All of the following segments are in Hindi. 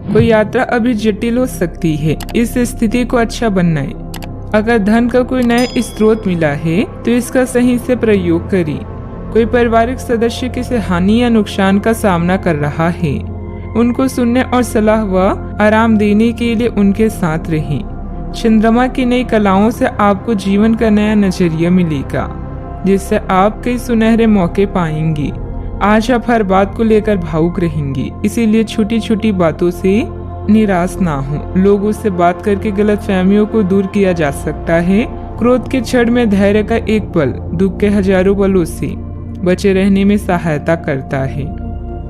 कोई यात्रा अभी जटिल हो सकती है, इस स्थिति को अच्छा बनाए। अगर धन का कोई नया स्रोत मिला है तो इसका सही से प्रयोग करें। कोई पारिवारिक सदस्य किसी हानि या नुकसान का सामना कर रहा है, उनको सुनने और सलाह व आराम देने के लिए उनके साथ रहें। चंद्रमा की नई कलाओं से आपको जीवन का नया नजरिया मिलेगा, जिससे आप कई सुनहरे मौके पाएंगे। आज आप हर बात को लेकर भावुक रहेंगे, इसीलिए छोटी छोटी बातों से निराश ना हो। लोगों से बात करके गलतफहमियों को दूर किया जा सकता है। क्रोध के क्षण में धैर्य का एक पल दुख के हजारों पलों से बचे रहने में सहायता करता है।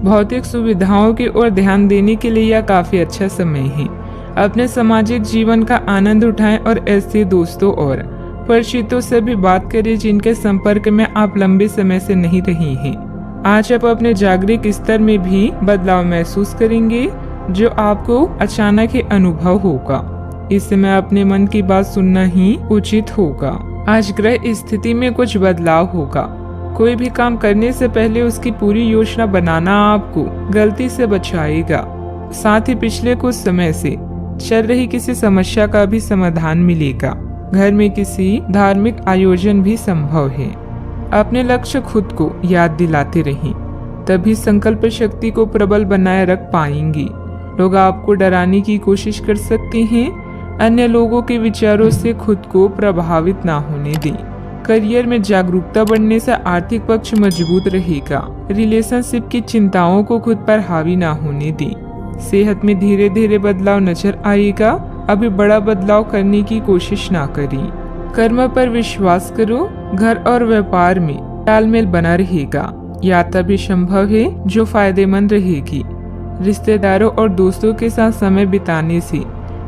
भौतिक सुविधाओं की ओर ध्यान देने के लिए यह काफी अच्छा समय है। अपने सामाजिक जीवन का आनंद उठाएं और ऐसे दोस्तों और परिचितों से भी बात करें जिनके संपर्क में आप लंबे समय से नहीं रही हैं। आज आप अपने जागरिक स्तर में भी बदलाव महसूस करेंगे, जो आपको अचानक ही अनुभव होगा। इस समय अपने मन की बात सुनना ही उचित होगा। आज ग्रह स्थिति में कुछ बदलाव होगा। कोई भी काम करने से पहले उसकी पूरी योजना बनाना आपको गलती से बचाएगा। साथ ही पिछले कुछ समय से चल रही किसी समस्या का भी समाधान मिलेगा। घर में किसी धार्मिक आयोजन भी संभव है। अपने लक्ष्य खुद को याद दिलाते रहें, तभी संकल्प शक्ति को प्रबल बनाए रख पाएंगी। लोग आपको डराने की कोशिश कर सकते हैं। अन्य लोगों के विचारों से खुद को प्रभावित ना होने दें। करियर में जागरूकता बढ़ने से आर्थिक पक्ष मजबूत रहेगा। रिलेशनशिप की चिंताओं को खुद पर हावी ना होने दें। सेहत में धीरे धीरे बदलाव नजर आएगा। अभी बड़ा बदलाव करने की कोशिश ना करें। कर्म पर विश्वास करो। घर और व्यापार में तालमेल बना रहेगा। यात्रा भी संभव है जो फायदेमंद रहेगी। रिश्तेदारों और दोस्तों के साथ समय बिताने से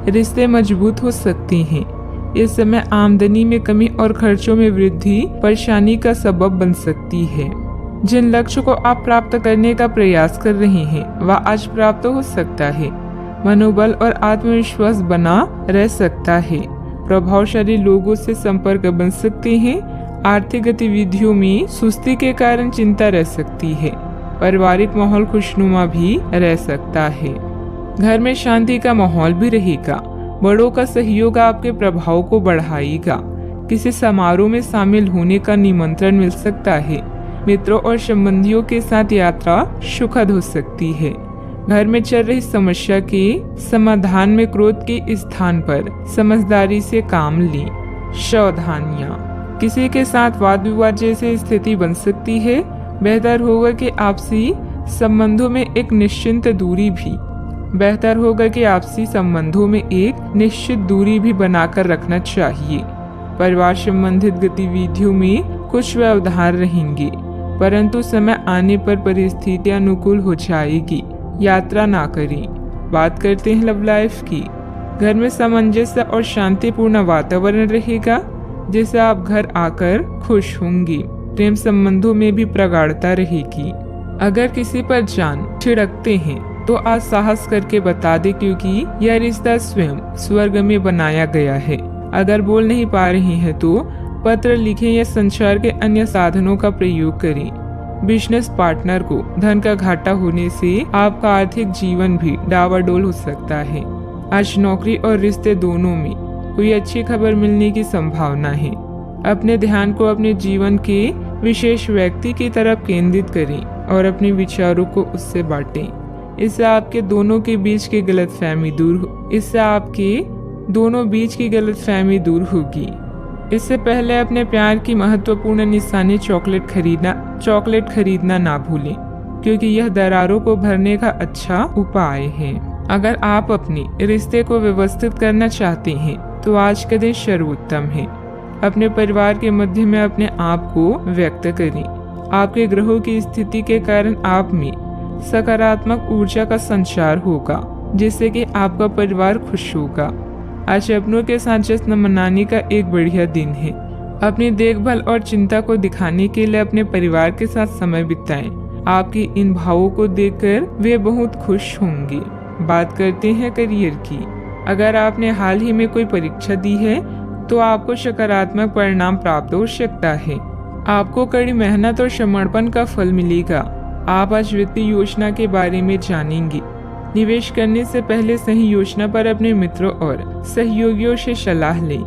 रिश्ते मजबूत हो सकते हैं। इस समय आमदनी में कमी और खर्चों में वृद्धि परेशानी का सबब बन सकती है। जिन लक्ष्य को आप प्राप्त करने का प्रयास कर रहे हैं वह आज प्राप्त हो सकता है। मनोबल और आत्मविश्वास बना रह सकता है। प्रभावशाली लोगों से संपर्क बन सकते हैं। आर्थिक गतिविधियों में सुस्ती के कारण चिंता रह सकती है। पारिवारिक माहौल खुशनुमा भी रह सकता है। घर में शांति का माहौल भी रहेगा। बड़ों का सहयोग आपके प्रभाव को बढ़ाएगा। किसी समारोह में शामिल होने का निमंत्रण मिल सकता है। मित्रों और संबंधियों के साथ यात्रा सुखद हो सकती है। घर में चल रही समस्या के समाधान में क्रोध के स्थान पर समझदारी से काम लें। सावधानियां, किसी के साथ वाद विवाद जैसी स्थिति बन सकती है। बेहतर होगा कि आपसी संबंधों में एक निश्चित दूरी भी बनाकर रखना चाहिए। परिवार संबंधित गतिविधियों में कुछ व्यवधान रहेंगे, परंतु समय आने पर परिस्थितियां अनुकूल हो जाएगी। यात्रा ना करें। बात करते हैं लव लाइफ की। घर में सामंजस्य और शांतिपूर्ण वातावरण रहेगा, जिससे आप घर आकर खुश होंगी। प्रेम संबंधों में भी प्रगाढ़ता रहेगी। अगर किसी पर जान छिड़कते हैं तो आज साहस करके बता दे, क्योंकि यह रिश्ता स्वयं स्वर्ग में बनाया गया है। अगर बोल नहीं पा रहे हैं तो पत्र लिखें या संचार के अन्य साधनों का प्रयोग करें। बिजनेस पार्टनर को धन का घाटा होने से आपका आर्थिक जीवन भी डावाडोल हो सकता है। आज नौकरी और रिश्ते दोनों में कोई अच्छी खबर मिलने की संभावना है। अपने ध्यान को अपने जीवन के विशेष व्यक्ति की तरफ केंद्रित करें और अपने विचारों को उससे बांटें। इससे आपके दोनों बीच की गलतफहमी दूर होगी। इससे पहले अपने प्यार की महत्वपूर्ण निशानी चॉकलेट खरीदना ना भूलें, क्योंकि यह दरारों को भरने का अच्छा उपाय है। अगर आप अपने रिश्ते को व्यवस्थित करना चाहते हैं तो आज का दिन सर्वोत्तम है। अपने परिवार के मध्य में अपने आप को व्यक्त करें। आपके ग्रहों की स्थिति के कारण आप में सकारात्मक ऊर्जा का संचार होगा, जिससे कि आपका परिवार खुश होगा। आज अपनों के साथ जश्न मनाने का एक बढ़िया दिन है। अपनी देखभाल और चिंता को दिखाने के लिए अपने परिवार के साथ समय बिताएं। आपकी इन भावों को देखकर वे बहुत खुश होंगे। बात करते हैं करियर की। अगर आपने हाल ही में कोई परीक्षा दी है तो आपको सकारात्मक परिणाम प्राप्त हो सकता है। आपको कड़ी मेहनत और समर्पण का फल मिलेगा। आप आज वित्तीय योजना के बारे में जानेंगे। निवेश करने से पहले सही योजना पर अपने मित्रों और सहयोगियों से सलाह लें।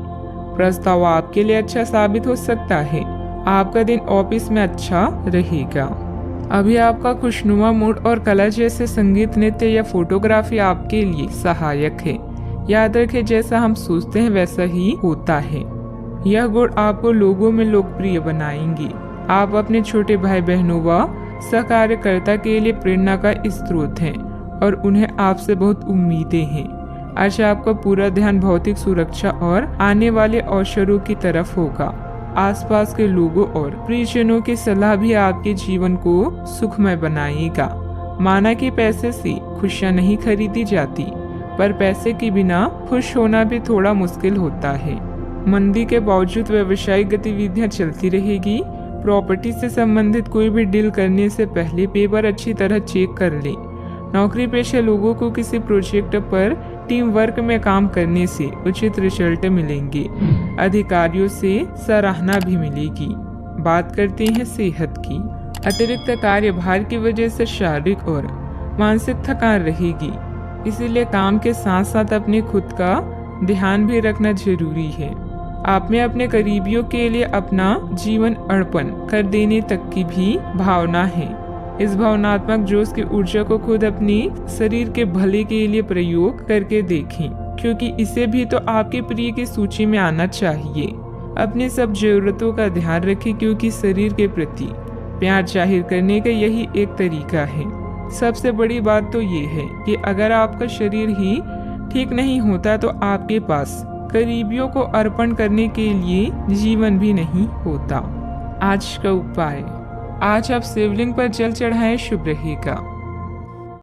प्रस्ताव आपके लिए अच्छा साबित हो सकता है। आपका दिन ऑफिस में अच्छा रहेगा। अभी आपका खुशनुमा मूड और कला जैसे संगीत, नृत्य या फोटोग्राफी आपके लिए सहायक है। याद रखें, जैसा हम सोचते हैं वैसा ही होता है। यह गुण आपको लोगों में लोकप्रिय बनाएंगे। आप अपने छोटे भाई बहनों व सहकार्यकर्ता के लिए प्रेरणा का स्रोत हैं और उन्हें आपसे बहुत उम्मीदें हैं। आज आपका पूरा ध्यान भौतिक सुरक्षा और आने वाले अवसरों की तरफ होगा। आसपास के लोगों और प्रियजनों की सलाह भी आपके जीवन को सुखमय बनाएगा। माना कि पैसे से खुशियां नहीं खरीदी जाती, पर पैसे के बिना खुश होना भी थोड़ा मुश्किल होता है। मंदी के बावजूद व्यवसायिक गतिविधियां चलती रहेगी। प्रॉपर्टी से संबंधित कोई भी डील करने से पहले पेपर अच्छी तरह चेक कर लें। नौकरी पेशे लोगों को किसी प्रोजेक्ट पर टीम वर्क में काम करने से उचित रिजल्ट मिलेंगे। अधिकारियों से सराहना भी मिलेगी। बात करते हैं सेहत की। अतिरिक्त कार्यभार की वजह से शारीरिक और मानसिक थकान रहेगी, इसीलिए काम के साथ साथ अपने खुद का ध्यान भी रखना जरूरी है। आप में अपने करीबियों के लिए अपना जीवन अर्पण कर देने तक की भी भावना है। इस भावनात्मक जोश की ऊर्जा को खुद अपनी शरीर के भले के लिए प्रयोग करके देखें, क्योंकि इसे भी तो आपके प्रिय की सूची में आना चाहिए। अपनी सब जरूरतों का ध्यान रखें, क्योंकि शरीर के प्रति प्यार जाहिर करने का यही एक तरीका है। सबसे बड़ी बात तो ये है कि अगर आपका शरीर ही ठीक नहीं होता तो आपके पास करीबियों को अर्पण करने के लिए जीवन भी नहीं होता। आज का उपाय, आज आप शिवलिंग पर जल चढ़ाएं, शुभ रहेगा।